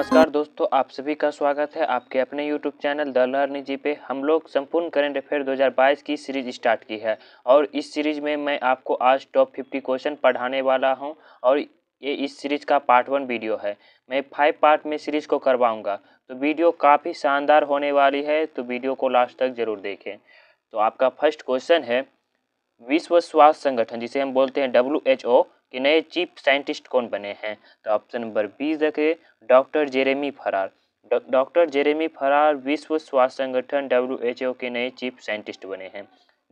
नमस्कार दोस्तों, आप सभी का स्वागत है आपके अपने YouTube चैनल द लर्निंग जी पे। हम लोग संपूर्ण करंट अफेयर 2022 की सीरीज स्टार्ट की है और इस सीरीज में मैं आपको आज टॉप 50 क्वेश्चन पढ़ाने वाला हूं और ये इस सीरीज का पार्ट 1 वीडियो है। मैं 5 पार्ट में सीरीज को करवाऊंगा, तो वीडियो काफ़ी शानदार होने वाली है, तो वीडियो को लास्ट तक जरूर देखें। तो आपका फर्स्ट क्वेश्चन है, विश्व स्वास्थ्य संगठन जिसे हम बोलते हैं WHO के नए चीफ साइंटिस्ट कौन बने हैं? तो ऑप्शन नंबर बी देखें, डॉक्टर जेरेमी फरार। डॉक्टर जेरेमी फरार विश्व स्वास्थ्य संगठन WHO के नए चीफ साइंटिस्ट बने हैं।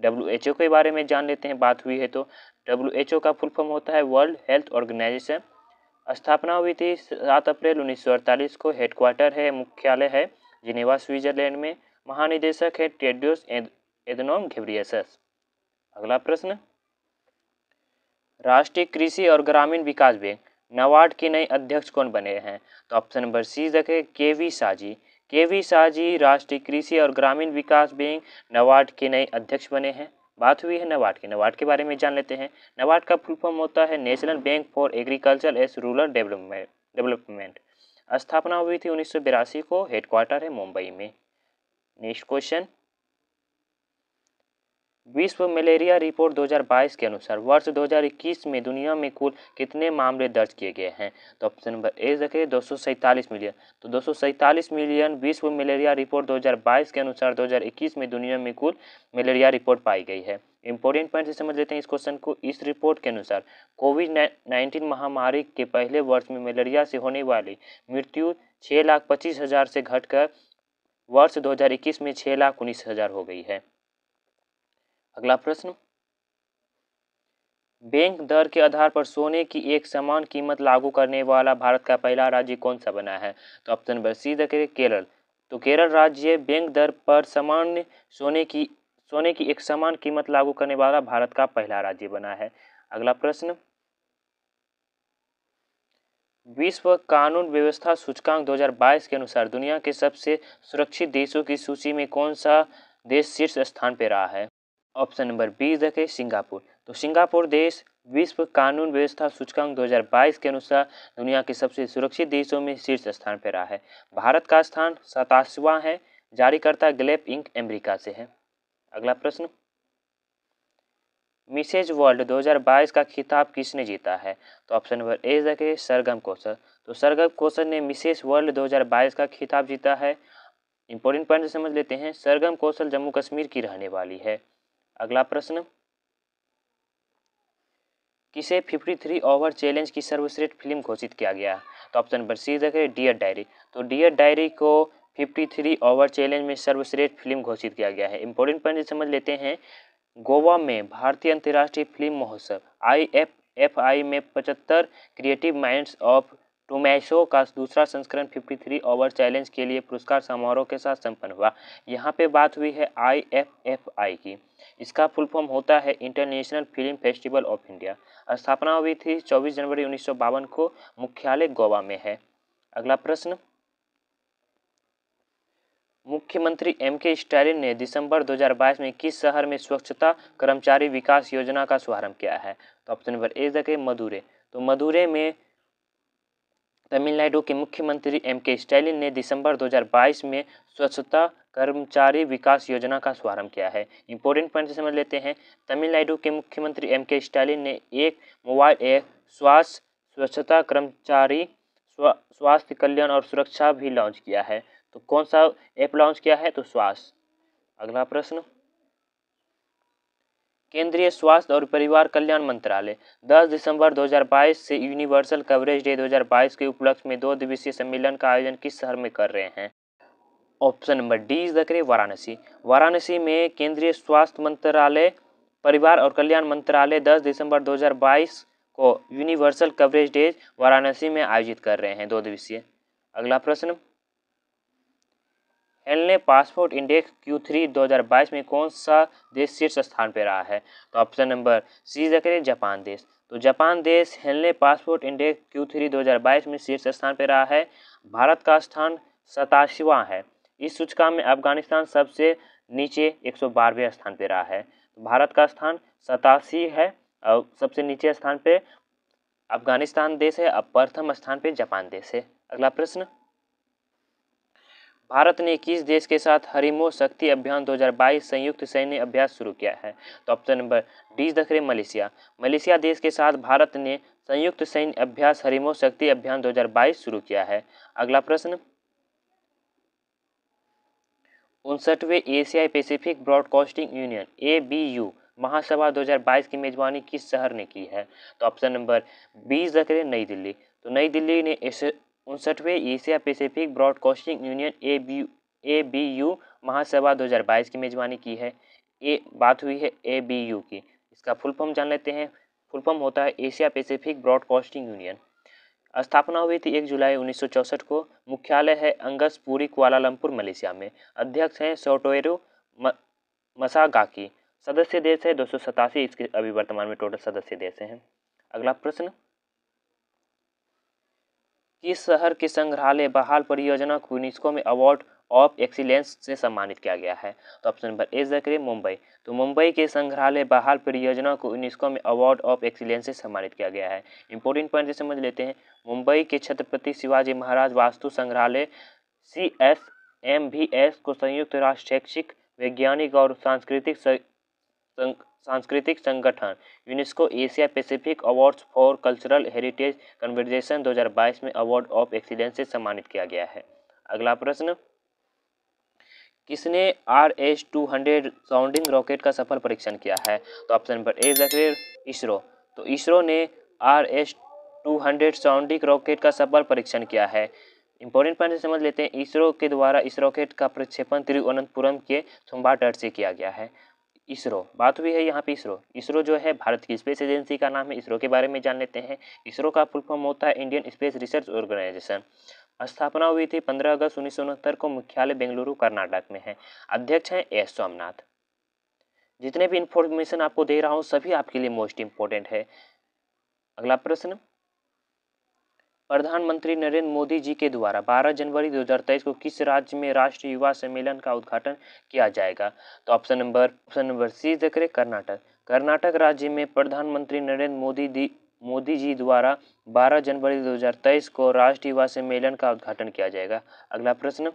WHO के बारे में जान लेते हैं, बात हुई है तो WHO का फुल फॉर्म होता है वर्ल्ड हेल्थ ऑर्गेनाइजेशन। स्थापना हुई थी 7 अप्रैल 1948 को। हेडक्वार्टर है, मुख्यालय है जिनेवा स्विट्जरलैंड में। महानिदेशक है टेड्रोस एधनोम घेब्रेयेसस। अगला प्रश्न, राष्ट्रीय कृषि और ग्रामीण विकास बैंक नाबार्ड के नए अध्यक्ष कौन बने हैं? तो ऑप्शन नंबर सी देखें, केवी साजी। केवी साजी राष्ट्रीय कृषि और ग्रामीण विकास बैंक नाबार्ड के नए अध्यक्ष बने हैं। बात हुई है नाबार्ड के बारे में जान लेते हैं। नाबार्ड का फुल फॉर्म होता है national bank for agriculture and rural development. स्थापना हुई थी 1982 को। हेडक्वार्टर है मुंबई में। नेक्स्ट क्वेश्चन, विश्व मलेरिया रिपोर्ट 2022 के अनुसार वर्ष 2021 में दुनिया में कुल कितने मामले दर्ज किए गए हैं? तो ऑप्शन नंबर ए देखें, 247 मिलियन। तो 247 मिलियन विश्व मलेरिया रिपोर्ट 2022 के अनुसार 2021 में दुनिया में कुल मलेरिया रिपोर्ट पाई गई है। इंपॉर्टेंट पॉइंट से समझ लेते हैं इस क्वेश्चन को। इस रिपोर्ट के अनुसार कोविड-19 महामारी के पहले वर्ष में मलेरिया से होने वाली मृत्यु 6,25,000 से घटकर वर्ष 2021 में 6,19,000 हो गई है। अगला प्रश्न, बैंक दर के आधार पर सोने की एक समान कीमत लागू करने वाला भारत का पहला राज्य कौन सा बना है? तो ऑप्शन नंबर सी देखें, केरल। तो केरल राज्य बैंक दर पर सामान्य सोने की एक समान कीमत लागू करने वाला भारत का पहला राज्य बना है। अगला प्रश्न, विश्व कानून व्यवस्था सूचकांक 2022 के अनुसार दुनिया के सबसे सुरक्षित देशों की सूची में कौन सा देश शीर्ष स्थान पर रहा है? ऑप्शन नंबर बी देखें, सिंगापुर। तो सिंगापुर देश विश्व कानून व्यवस्था सूचकांक 2022 के अनुसार दुनिया के सबसे सुरक्षित देशों में शीर्ष स्थान पर रहा है। भारत का स्थान 27वां है। जारीकर्ता गैलेप इंक अमेरिका से है। अगला प्रश्न, मिसेज वर्ल्ड 2022 का खिताब किसने जीता है? तो ऑप्शन नंबर ए देखें, सरगम कौशल। तो सरगम कौशल ने मिसेज वर्ल्ड 2022 का खिताब जीता है। इंपॉर्टेंट पॉइंट समझ लेते हैं। सरगम कौशल जम्मू कश्मीर की रहने वाली है। अगला प्रश्न, किसे 53 ओवर चैलेंज की सर्वश्रेष्ठ फिल्म घोषित किया गया? तो ऑप्शन नंबर सी देखें, डियर डायरी। तो डियर डायरी को 53 ओवर चैलेंज में सर्वश्रेष्ठ फिल्म घोषित किया गया है। इंपॉर्टेंट पॉइंट समझ लेते हैं। गोवा में भारतीय अंतर्राष्ट्रीय फिल्म महोत्सव IFFI में 75 क्रिएटिव माइंड्स ऑफ टोमैसो का दूसरा संस्करण 53 ओवर चैलेंज के लिए पुरस्कार समारोह के साथ संपन्न हुआ। यहाँ पे बात हुई है IFFI की। इसका फुल फॉर्म होता है international film festival of India. स्थापना हुई थी 24 जनवरी 1952 को। मुख्यालय गोवा में है। अगला प्रश्न, मुख्यमंत्री MK स्टालिन ने दिसंबर 2022 में किस शहर में स्वच्छता कर्मचारी विकास योजना का शुभारंभ किया है? तो ऑप्शन नंबर ए देखें, मदुरै। तो मदुरै में तमिलनाडु के मुख्यमंत्री MK स्टालिन ने दिसंबर 2022 में स्वच्छता कर्मचारी विकास योजना का शुभारंभ किया है। इंपॉर्टेंट पॉइंट समझ लेते हैं। तमिलनाडु के मुख्यमंत्री MK स्टालिन ने एक मोबाइल ऐप स्वच्छता कर्मचारी स्वास्थ्य कल्याण और सुरक्षा भी लॉन्च किया है। तो कौन सा ऐप लॉन्च किया है? तो स्वास्थ्य। अगला प्रश्न, केंद्रीय स्वास्थ्य और परिवार कल्याण मंत्रालय 10 दिसंबर 2022 से यूनिवर्सल कवरेज डे 2022 के उपलक्ष्य में 2 दिवसीय सम्मेलन का आयोजन किस शहर में कर रहे हैं? ऑप्शन नंबर डी देखें, वाराणसी। वाराणसी में केंद्रीय स्वास्थ्य मंत्रालय परिवार और कल्याण मंत्रालय 10 दिसंबर 2022 को यूनिवर्सल कवरेज डे वाराणसी में आयोजित कर रहे हैं, 2 दिवसीय। अगला प्रश्न, हेलने पासपोर्ट इंडेक्स Q3 2022 में कौन सा देश शीर्ष स्थान पर रहा है? तो ऑप्शन नंबर सी देखें, जापान देश। तो जापान देश हेलने पासपोर्ट इंडेक्स Q3 2022 में शीर्ष स्थान पर रहा है। भारत का स्थान 87वां है। इस सूचकांक में अफगानिस्तान सबसे नीचे 112वें स्थान पर रहा है। तो भारत का स्थान 87 है और सबसे नीचे स्थान पे अफगानिस्तान देश है। अब प्रथम स्थान पे जापान देश है। अगला प्रश्न, भारत ने किस देश के साथ हरिमो शक्ति अभियान 2022 संयुक्त सैन्य अभ्यास शुरू किया है? तो ऑप्शन नंबर डी देख रहे मलेशिया। मलेशिया देश के साथ भारत ने संयुक्त सैन्य अभ्यास हरिमो शक्ति अभियान 2022 शुरू किया है। अगला प्रश्न, 59वें एशियाई पैसिफिक ब्रॉडकास्टिंग यूनियन ABU महासभा 2022 की मेजबानी किस शहर ने की है? तो ऑप्शन नंबर 20 देख रहे नई दिल्ली। तो नई दिल्ली ने 59वें Asia Pacific Broadcasting Union ABU महासभा 2022 की मेजबानी की है। बात हुई है ABU की, इसका फुल फॉर्म जान लेते हैं। फुल फॉर्म होता है एशिया पैसिफिक ब्रॉडकास्टिंग यूनियन। स्थापना हुई थी 1 जुलाई 1964 को। मुख्यालय है अंगसपुरी, कुआलालंपुर, मलेशिया में। अध्यक्ष हैं सोटोरो मसागाकी। सदस्य देश है 287 इसके अभी वर्तमान में टोटल सदस्य देश हैं। अगला प्रश्न, किस शहर के संग्रहालय बहाल परियोजना को यूनेस्को में अवार्ड ऑफ एक्सीलेंस से सम्मानित किया गया है? तो ऑप्शन नंबर ए देख मुंबई। तो मुंबई के संग्रहालय बहाल परियोजना को यूनेस्को में अवार्ड ऑफ एक्सीलेंस से सम्मानित किया गया है। इंपॉर्टेंट पॉइंट समझ लेते हैं। मुंबई के छत्रपति शिवाजी महाराज वास्तु संग्रहालय CSMVS को संयुक्त राष्ट्र शैक्षिक, वैज्ञानिक और सांस्कृतिक संगठन UNESCO Asia Pacific awards for cultural heritage conversation 2022 में अवार्ड ऑफ एक्सीलेंस से सम्मानित किया गया है। अगला प्रश्न, किसने RS-200 साउंडिंग रॉकेट का सफल परीक्षण किया है? तो ऑप्शन नंबर ए देख इसरो। तो इसरो ने RS-200 साउंडिंग रॉकेट का सफल परीक्षण किया है। इंपॉर्टेंट पॉइंट समझ लेते हैं। इसरो के द्वारा इस रॉकेट का प्रक्षेपण तिरुवनंतपुरम के थुम्बाटट से किया गया है। इसरो बात हुई है यहाँ पे। इसरो जो है भारत की स्पेस एजेंसी का नाम है। इसरो के बारे में जान लेते हैं। इसरो का फुल फॉर्म होता है इंडियन स्पेस रिसर्च ऑर्गेनाइजेशन। स्थापना हुई थी 15 अगस्त 1969 को। मुख्यालय बेंगलुरु, कर्नाटक में है। अध्यक्ष हैं एस सोमनाथ। जितने भी इंफॉर्मेशन आपको दे रहा हूँ सभी आपके लिए मोस्ट इंपोर्टेंट है। अगला प्रश्न, प्रधानमंत्री नरेंद्र मोदी जी के द्वारा 12 जनवरी 2023 को किस राज्य में राष्ट्रीय युवा सम्मेलन का उद्घाटन किया जाएगा? तो ऑप्शन नंबर सी देख रहे कर्नाटक। कर्नाटक राज्य में प्रधानमंत्री नरेंद्र मोदी जी द्वारा 12 जनवरी 2023 को राष्ट्रीय युवा सम्मेलन का उद्घाटन किया जाएगा। अगला प्रश्न,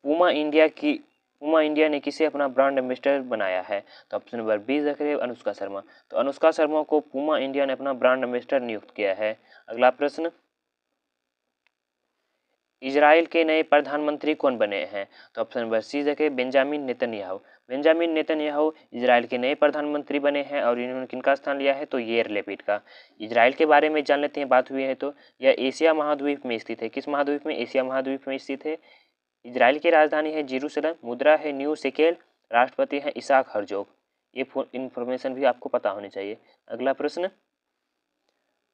पूमा इंडिया ने किसे अपना ब्रांड एम्बेसडर बनाया है? तो ऑप्शन नंबर बी देख रहे अनुष्का शर्मा। तो अनुष्का शर्मा को पूमा इंडिया ने अपना ब्रांड एम्बेसडर नियुक्त किया है। अगला प्रश्न, इजराइल के नए प्रधानमंत्री कौन बने हैं? तो ऑप्शन नंबर सी देखे Benjamin Netanyahu. Benjamin Netanyahu Israel के नए प्रधानमंत्री बने हैं और इन्होंने किनका स्थान लिया है? तो येर लेपिड का। इजराइल के बारे में जान लेते हैं। बात हुई है तो यह एशिया महाद्वीप में स्थित है। किस महाद्वीप में? एशिया महाद्वीप में स्थित है। इजराइल की राजधानी है जेरूसलम। मुद्रा है न्यू शेकेल। राष्ट्रपति हैं इसाक हर्जोग। ये इन्फॉर्मेशन भी आपको पता होनी चाहिए। अगला प्रश्न,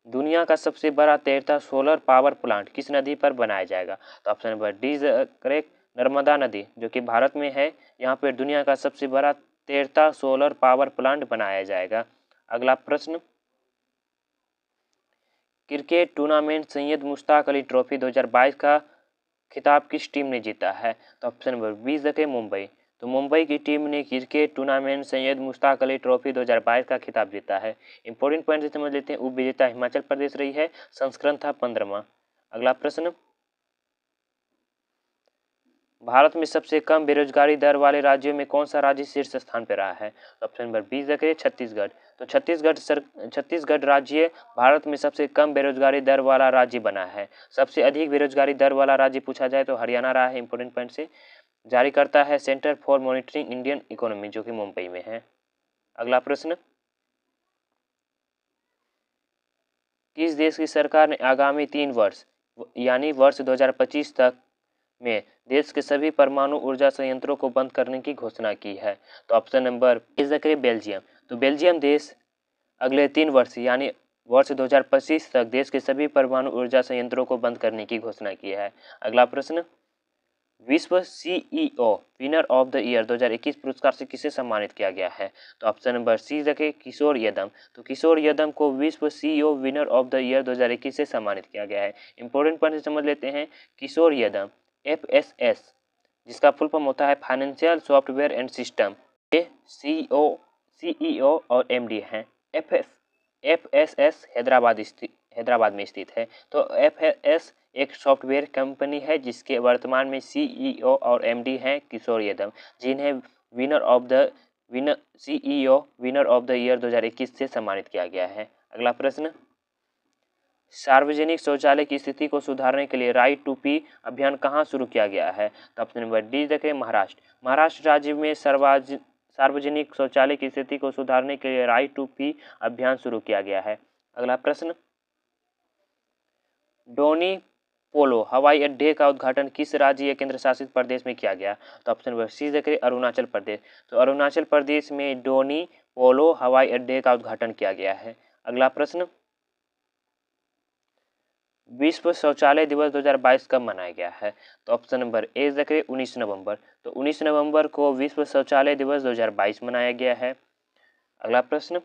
दुनिया का सबसे बड़ा तैरता सोलर पावर प्लांट किस नदी पर बनाया जाएगा? तो option number D correct Narmada नदी, जो कि भारत में है। यहाँ पर दुनिया का सबसे बड़ा तैरता सोलर पावर प्लांट बनाया जाएगा। अगला प्रश्न, cricket tournament Syed Mushtaq Ali trophy 2022 का खिताब किस टीम ने जीता है? तो ऑप्शन नंबर बी देखें मुंबई। तो मुंबई की टीम ने cricket tournament Syed Mushtaq Ali trophy 2022 का खिताब जीता है। इंपॉर्टेंट पॉइंट से समझ लेते हैं। उप विजेता हिमाचल प्रदेश रही है। संस्करण था 15वां। अगला प्रश्न, भारत में सबसे कम बेरोजगारी दर वाले राज्यों में कौन सा राज्य शीर्ष स्थान पर रहा है? तो ऑप्शन नंबर बी देखें छत्तीसगढ़। तो छत्तीसगढ़ राज्य भारत में सबसे कम बेरोजगारी दर वाला राज्य बना है। सबसे अधिक बेरोजगारी दर वाला राज्य पूछा जाए तो हरियाणा रहा है। इंपॉर्टेंट पॉइंट से जारी करता है centre for monitoring Indian economy, जो कि मुंबई में है। अगला प्रश्न, किस देश की सरकार ने आगामी 3 वर्ष यानी वर्ष 2025 तक में देश के सभी परमाणु ऊर्जा संयंत्रों को बंद करने की घोषणा की है? तो ऑप्शन नंबर ए बेल्जियम। तो बेल्जियम देश अगले 3 वर्ष यानी वर्ष 2025 तक देश के सभी परमाणु ऊर्जा संयंत्रों को बंद करने की घोषणा की है। अगला प्रश्न, विश्व CEO winner of the year 2021 पुरस्कार से किसे सम्मानित किया गया है? तो ऑप्शन नंबर सी देखें किशोर यदम। तो किशोर यदम को विश्व CEO winner of the year 2021 से सम्मानित किया गया है। इंपॉर्टेंट पॉइंट समझ लेते हैं। किशोर यदम FSS, जिसका फुल फॉर्म होता है फाइनेंशियल सॉफ्टवेयर एंड सिस्टम, ये CEO और MD हैं। FSS हैदराबाद में स्थित है। तो FS एक सॉफ्टवेयर कंपनी है जिसके वर्तमान में CEO और MD हैं किशोर यादव, जिन्हें CEO winner of the year 2021 से सम्मानित किया गया है। अगला प्रश्न, सार्वजनिक शौचालय की स्थिति को सुधारने के लिए राइट टू पी अभियान कहाँ शुरू किया गया है? तो ऑप्शन नंबर डी देखें महाराष्ट्र। महाराष्ट्र राज्य में सार्वजनिक शौचालय की स्थिति को सुधारने के लिए राइट टू पी अभियान शुरू किया गया है। अगला प्रश्न, डोनी पोलो हवाई अड्डे का उद्घाटन किस राज्य या केंद्र शासित प्रदेश में किया गया? तो ऑप्शन नंबर सी देखें अरुणाचल प्रदेश। तो अरुणाचल प्रदेश में डोनी पोलो हवाई अड्डे का उद्घाटन किया गया है। अगला प्रश्न, विश्व शौचालय दिवस 2022 कब मनाया गया है? तो ऑप्शन नंबर ए देखें 19 नवंबर। तो 19 नवंबर को विश्व शौचालय दिवस 2022 मनाया गया है। अगला प्रश्न,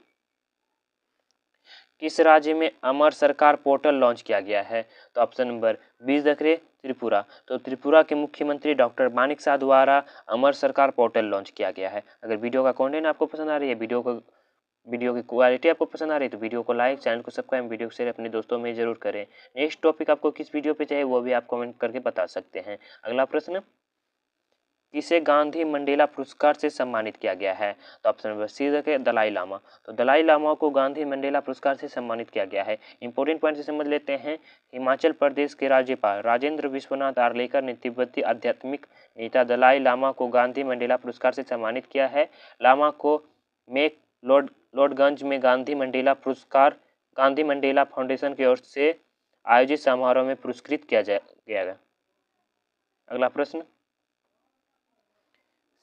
किस राज्य में अमर सरकार पोर्टल लॉन्च किया गया है? तो ऑप्शन नंबर 20 देखें त्रिपुरा। तो त्रिपुरा के मुख्यमंत्री डॉक्टर मानिक शाह द्वारा अमर सरकार पोर्टल लॉन्च किया गया है। अगर वीडियो का कंटेंट आपको पसंद आ रही है, वीडियो की क्वालिटी आपको पसंद आ रही है, तो वीडियो को लाइक, चैनल को सब्सक्राइब, वीडियो को शेयर अपने दोस्तों में जरूर करें। नेक्स्ट टॉपिक आपको किस वीडियो पे चाहिए वो भी आप कमेंट करके बता सकते हैं। अगला प्रश्न, किसे गांधी मंडेला पुरस्कार से सम्मानित किया गया है? तो ऑप्शन नंबर सी देखें दलाई लामा। तो दलाई लामा को गांधी मंडेला पुरस्कार से सम्मानित किया गया है। इंपॉर्टेंट पॉइंट से समझ लेते हैं। हिमाचल प्रदेश के राज्यपाल राजेंद्र विश्वनाथ आर्लेकर ने तिब्बती आध्यात्मिक नेता दलाई लामा को गांधी मंडेला पुरस्कार से सम्मानित किया है। लामा को मेक लॉर्डगंज में गांधी मंडेला फाउंडेशन की ओर से आयोजित समारोह में पुरस्कृत किया गया। अगला प्रश्न,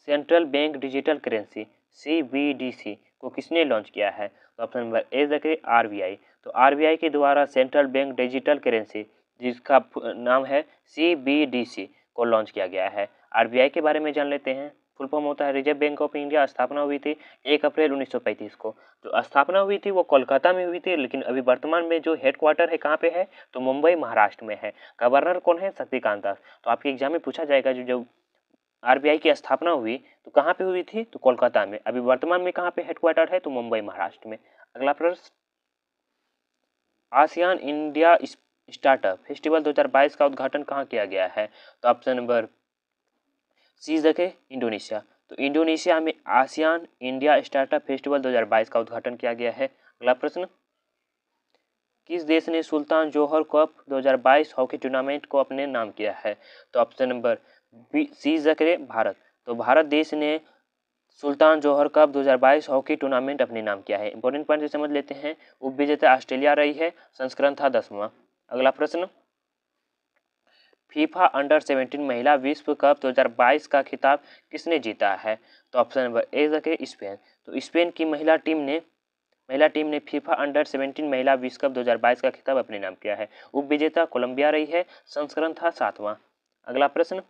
central bank digital currency CBDC को किसने लॉन्च किया है? तो ऑप्शन नंबर ए देखें RBI। तो RBI के द्वारा सेंट्रल बैंक डिजिटल करेंसी जिसका नाम है CBDC को लॉन्च किया गया है। RBI के बारे में जान लेते हैं। फुल फॉर्म होता है रिजर्व बैंक ऑफ इंडिया। स्थापना हुई थी 1 अप्रैल 1935 को। जो स्थापना हुई थी वो कोलकाता में हुई थी, लेकिन अभी वर्तमान में जो हेडक्वार्टर है कहाँ पे है? तो मुंबई महाराष्ट्र में है। गवर्नर कौन है? शक्तिकांत दास। तो आपके एग्जाम में पूछा जाएगा जो RBI की स्थापना हुई तो कहाँ पे हुई थी? तो कोलकाता में। अभी वर्तमान में कहाँ पे हेडक्वार्टर है? तो मुंबई महाराष्ट्र में। अगला प्रश्न, आसियान इंडिया स्टार्टअप फेस्टिवल 2022 का उद्घाटन कहाँ किया गया है? तो ऑप्शन नंबर सी देखें इंडोनेशिया। तो इंडोनेशिया में आसियान इंडिया स्टार्टअप फेस्टिवल 2022 का उद्घाटन किया गया है। अगला प्रश्न, किस देश ने सुल्तान जोहर कप 2022 हॉकी टूर्नामेंट को अपने नाम किया है? तो ऑप्शन नंबर सी देखें भारत। तो भारत देश ने सुल्तान जोहर कप 2022 हॉकी टूर्नामेंट अपने नाम किया है। इंपॉर्टेंट पॉइंट से समझ लेते हैं। उपविजेता ऑस्ट्रेलिया रही है। संस्करण था 10वां। अगला प्रश्न, फीफा अंडर 17 महिला विश्व कप 2022 का खिताब किसने जीता है? तो ऑप्शन नंबर ए देखें स्पेन। तो स्पेन की महिला टीम ने फीफा अंडर 17 महिला विश्व कप 2022 का खिताब अपने नाम किया है। उपविजेता कोलंबिया रही है। संस्करण था 7वां। अगला प्रश्न,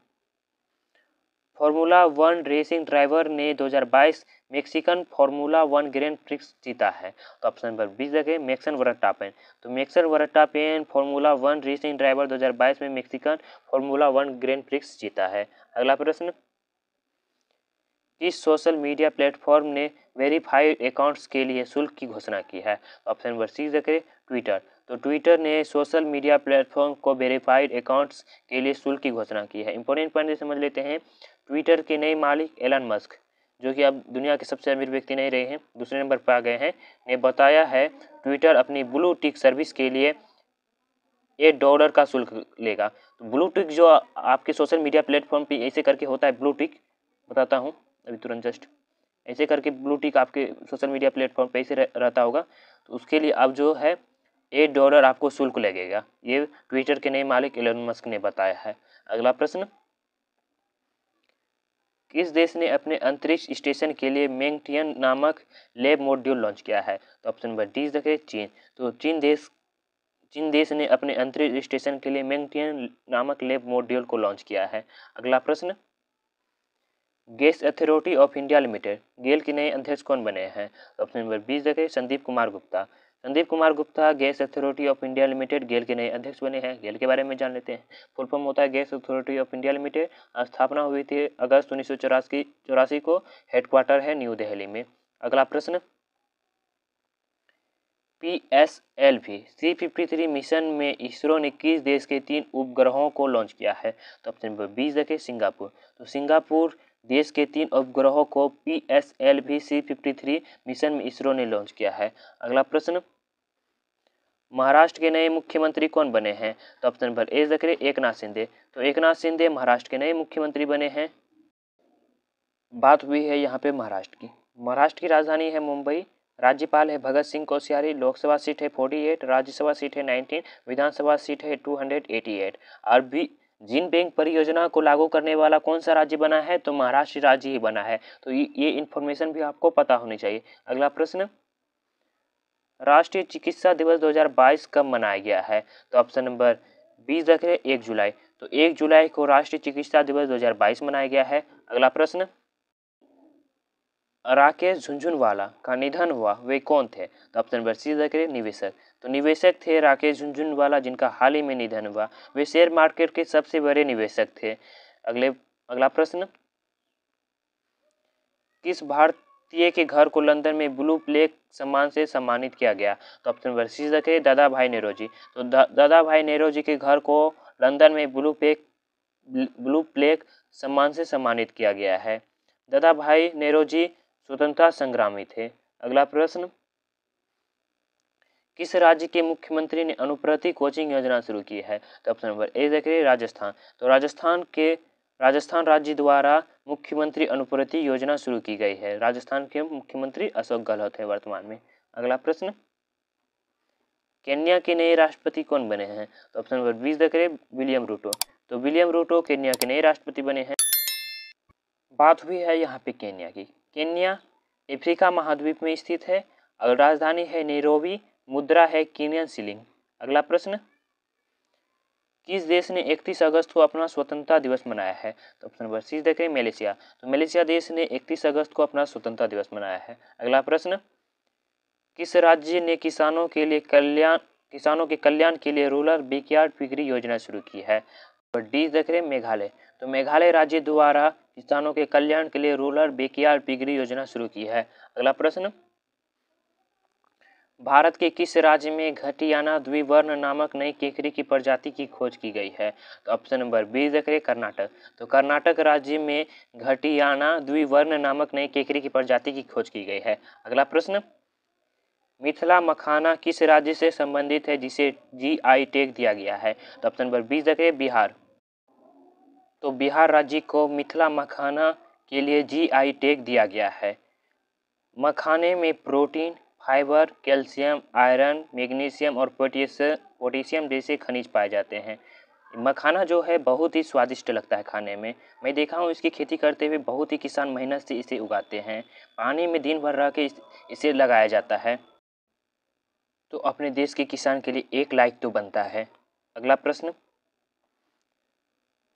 फार्मूला 1 रेसिंग ड्राइवर ने 2022 मेक्सिकन फार्मूला 1 ग्रैंड प्रिक्स जीता है? तो ऑप्शन नंबर 20 देखें मैक्सन वर्स्टैपेन। तो Maxon Verstappen formula 1 racing driver 2022 में मेक्सिकन फार्मूला 1 ग्रैंड प्रिक्स जीता है। अगला प्रश्न, किस सोशल मीडिया प्लेटफॉर्म ने वेरीफाइड अकाउंट्स के लिए शुल्क की घोषणा की है? ऑप्शन नंबर सी देखें ट्विटर। तो ट्विटर ने सोशल मीडिया प्लेटफॉर्म को वेरीफाइड अकाउंट्स के लिए शुल्क की घोषणा की है। इंपॉर्टेंट पॉइंट समझ लेते हैं। ट्विटर के नए मालिक एलन मस्क, जो कि अब दुनिया के सबसे अमीर व्यक्ति नहीं रहे हैं, दूसरे नंबर पर आ गए हैं, ने बताया है ट्विटर अपनी ब्लू टिक सर्विस के लिए $8 का शुल्क लेगा। तो ब्लू टिक जो आपके सोशल मीडिया प्लेटफॉर्म पे ऐसे करके होता है, ब्लू टिक बताता हूँ अभी तुरंत जस्ट ऐसे करके ब्लू टिक आपके सोशल मीडिया प्लेटफॉर्म पे ऐसे रहता होगा, तो उसके लिए अब जो है $8 आपको शुल्क लगेगा। ये ट्विटर के नए मालिक एलन मस्क ने बताया है। अगला प्रश्न, किस देश ने अपने अंतरिक्ष स्टेशन के लिए मैंगटियन नामक लैब मॉड्यूल लॉन्च किया है? तो ऑप्शन नंबर डी देखें चीन। तो चीन देश ने अपने अंतरिक्ष स्टेशन के लिए मैंगटियन नामक लैब मॉड्यूल को लॉन्च किया है। अगला प्रश्न, Gas Authority of India Limited GAIL के नए अध्यक्ष कौन बने हैं? तो ऑप्शन नंबर 20 देखें Sandeep Kumar Gupta. Sandeep Kumar Gupta Gas Authority of India Limited GAIL के नए अध्यक्ष बने हैं। गेल के बारे में जान लेते हैं। फुल फॉर्म होता है gas Authority of India limited. स्थापना हुई थी अगस्त 1984 को। हेडक्वार्टर है न्यू दिल्ली में। अगला प्रश्न, PSLV C-53 मिशन में इसरो ने किस देश के 3 उपग्रहों को लॉन्च किया है? तो ऑप्शन नंबर 20 देखिए सिंगापुर। तो सिंगापुर देश के 3 उपग्रहों को PSLV C-53 मिशन में इसरो ने लॉन्च किया है। अगला प्रश्न, महाराष्ट्र के नए मुख्यमंत्री कौन बने हैं? तो ऑप्शन नंबर ए देखिए एकनाथ शिंदे। तो एकनाथ शिंदे महाराष्ट्र के नए मुख्यमंत्री बने हैं। बात हुई है यहाँ पे महाराष्ट्र की। महाराष्ट्र की राजधानी है मुंबई। राज्यपाल है भगत सिंह कोश्यारी। लोकसभा सीट है 48, राज्यसभा सीट है 19, विधानसभा सीट है 288। और भी जिन बैंक परियोजना को लागू करने वाला कौन सा राज्य बना है? तो महाराष्ट्र राज्य ही बना है। तो ये इन्फॉर्मेशन भी आपको पता होनी चाहिए। अगला प्रश्न, राष्ट्रीय चिकित्सा दिवस 2022 कब मनाया गया है? तो ऑप्शन नंबर 20 रखें 1 जुलाई। तो 1 जुलाई को राष्ट्रीय चिकित्सा दिवस 2022 मनाया गया है। अगला प्रश्न, राकेश झुनझुनवाला का निधन हुआ, वे कौन थे? तो ऑप्शन नंबर सी रखें निवेशक। तो निवेशक थे राकेश झुनझुनवाला, जिनका हाल ही में निधन हुआ। वे शेयर मार्केट के सबसे बड़े निवेशक थे। अगला प्रश्न, किस भारतीय के घर को लंदन में ब्लू प्लेग सम्मान से सम्मानित किया गया? तो ऑप्शन नंबर सी रखें दादा भाई नेरोजी। तो दादा भाई नेरोजी के घर को लंदन में ब्लू प्लेग सम्मान से सम्मानित किया गया है। दादा भाई नेरोजी स्वतंत्रता संग्रामी थे। अगला प्रश्न, किस राज्य के मुख्यमंत्री ने अनुप्रति कोचिंग योजना शुरू की है? तो ऑप्शन नंबर ए देखिए राजस्थान। तो राजस्थान राज्य द्वारा मुख्यमंत्री अनुप्रति योजना शुरू की गई है। राजस्थान के मुख्यमंत्री अशोक गहलोत है वर्तमान में। अगला प्रश्न, केन्या के नए राष्ट्रपति कौन बने हैं? तो ऑप्शन नंबर 20 देखिए विलियम रूटो। तो विलियम रूटो केन्या के नए राष्ट्रपति बने हैं। बात हुई है यहाँ पे केन्या की। केन्या अफ्रीका महाद्वीप में स्थित है और राजधानी है नैरोबी। मुद्रा है केनियन शिलिंग। अगला प्रश्न, किस देश ने 31 अगस्त को अपना स्वतंत्रता दिवस मनाया है? तो ऑप्शन नंबर सी देखें मलेशिया। तो मलेशिया देश ने 31 अगस्त को अपना स्वतंत्रता दिवस मनाया है। अगला प्रश्न, किस राज्य ने किसानों के कल्याण के लिए रूरल बैकयार्ड पिगरी योजना शुरू की है? तो डी देख रहे मेघालय। तो मेघालय राज्य द्वारा किसानों के कल्याण के लिए रूरल बैकयार्ड पिगरी योजना शुरू की है। अगला प्रश्न, भारत के किस राज्य में घटियाना द्विवर्ण नामक नई केकड़ी की प्रजाति की खोज की गई है? तो ऑप्शन नंबर बी देख रहे कर्नाटक। तो कर्नाटक राज्य में घटियाना द्विवर्ण नामक नई केकड़ी की प्रजाति की खोज की गई है। अगला प्रश्न, मिथिला मखाना किस राज्य से संबंधित है जिसे GI टैग दिया गया है? तो ऑप्शन नंबर बी देख रहे बिहार। तो बिहार राज्य को मिथिला मखाना के लिए GI टैग दिया गया है। मखाने में protein, fibre, calcium, iron, magnesium और पोटेशियम जैसे खनिज पाए जाते हैं। मखाना जो है बहुत ही स्वादिष्ट लगता है खाने में। मैं देखा हूँ इसकी खेती करते हुए बहुत ही किसान मेहनत से इसे उगाते हैं। पानी में दिन भर रह के इसे लगाया जाता है। तो अपने देश के किसान के लिए एक लाइक तो बनता है। अगला प्रश्न,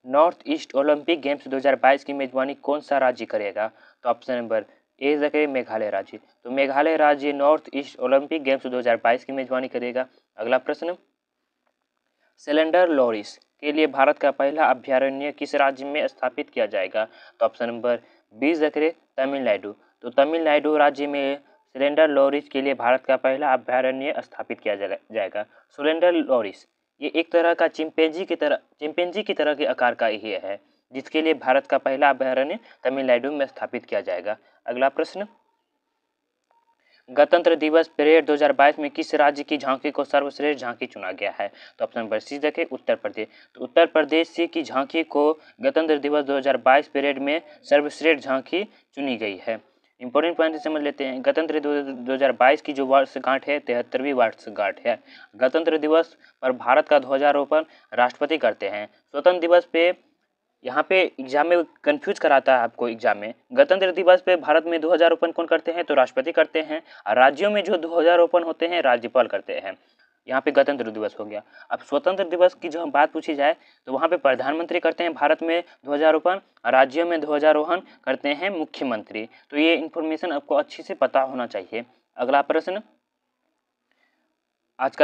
नॉर्थ ईस्ट ओलंपिक गेम्स 2022 की मेजबानी कौन सा राज्य करेगा? तो ऑप्शन नंबर ए रखे मेघालय राज्य। तो मेघालय राज्य नॉर्थ ईस्ट ओलंपिक गेम्स 2022 की मेजबानी करेगा। अगला प्रश्न, सिलेंडर लॉरिस के लिए भारत का पहला अभ्यारण्य किस राज्य में स्थापित किया जाएगा? तो ऑप्शन नंबर 20 रखे तमिलनाडु। तो तमिलनाडु राज्य में सिलेंडर लॉरिस के लिए भारत का पहला अभ्यारण्य स्थापित किया जाएगा। सिलेंडर लॉरिस ये एक तरह का चिंपैंजी की तरह के आकार का ही है, जिसके लिए भारत का पहला अभ्यारण्य तमिलनाडु में स्थापित किया जाएगा। अगला प्रश्न, गणतंत्र दिवस परेड 2022 में किस राज्य की झांकी को सर्वश्रेष्ठ झांकी चुना गया है? तो ऑप्शन नंबर सी देखें उत्तर प्रदेश। तो उत्तर प्रदेश से की झांकी को गणतंत्र दिवस 2022 परेड में सर्वश्रेष्ठ झांकी चुनी गई है। इंपॉर्टेंट पॉइंट समझ लेते हैं। गणतंत्र 2022 की जो वर्षगांठ है 73वीं वर्षगांठ है। गणतंत्र दिवस पर भारत का ध्वजारोहण राष्ट्रपति करते हैं। स्वतंत्र दिवस पे यहाँ पे एग्जाम में कंफ्यूज कराता है आपको। एग्जाम में गणतंत्र दिवस पे भारत में ध्वजारोहण कौन करते हैं? तो राष्ट्रपति करते हैं। और राज्यों में जो ध्वजारोहण होते हैं राज्यपाल करते हैं। यहाँ पे गणतंत्र दिवस हो गया। अब स्वतंत्र दिवस की जो बात पूछी जाए तो वहाँ पे प्रधानमंत्री करते हैं भारत में ध्वजारोहण, राज्यों में ध्वजारोहण करते हैं मुख्यमंत्री। तो ये इन्फॉर्मेशन आपको अच्छी से पता होना चाहिए। अगला प्रश्न, आज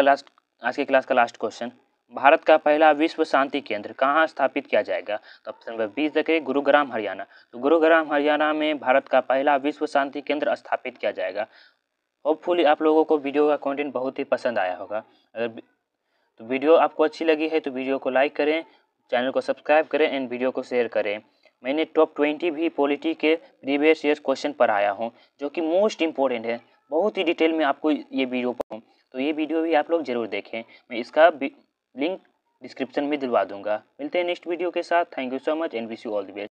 के क्लास का लास्ट क्वेश्चन, भारत का पहला विश्व शांति केंद्र कहाँ स्थापित किया जाएगा? तो ऑप्शन नंबर 20 देखें गुरुग्राम हरियाणा। तो गुरुग्राम हरियाणा में भारत का पहला विश्व शांति केंद्र स्थापित किया जाएगा। होपफुली आप लोगों को वीडियो का कंटेंट बहुत ही पसंद आया होगा। अगर तो वीडियो आपको अच्छी लगी है तो वीडियो को लाइक करें, चैनल को सब्सक्राइब करें एंड वीडियो को शेयर करें। मैंने टॉप 20 भी पॉलिटी के प्रीवियस ईयर क्वेश्चन पढ़ाया हूँ, जो कि मोस्ट इम्पोर्टेंट है। बहुत ही डिटेल में आपको ये वीडियो पढ़ूँ, तो ये वीडियो भी आप लोग ज़रूर देखें। मैं इसका लिंक डिस्क्रिप्शन में दिलवा दूंगा। मिलते हैं नेक्स्ट वीडियो के साथ। Thank you so much and wish you all the best.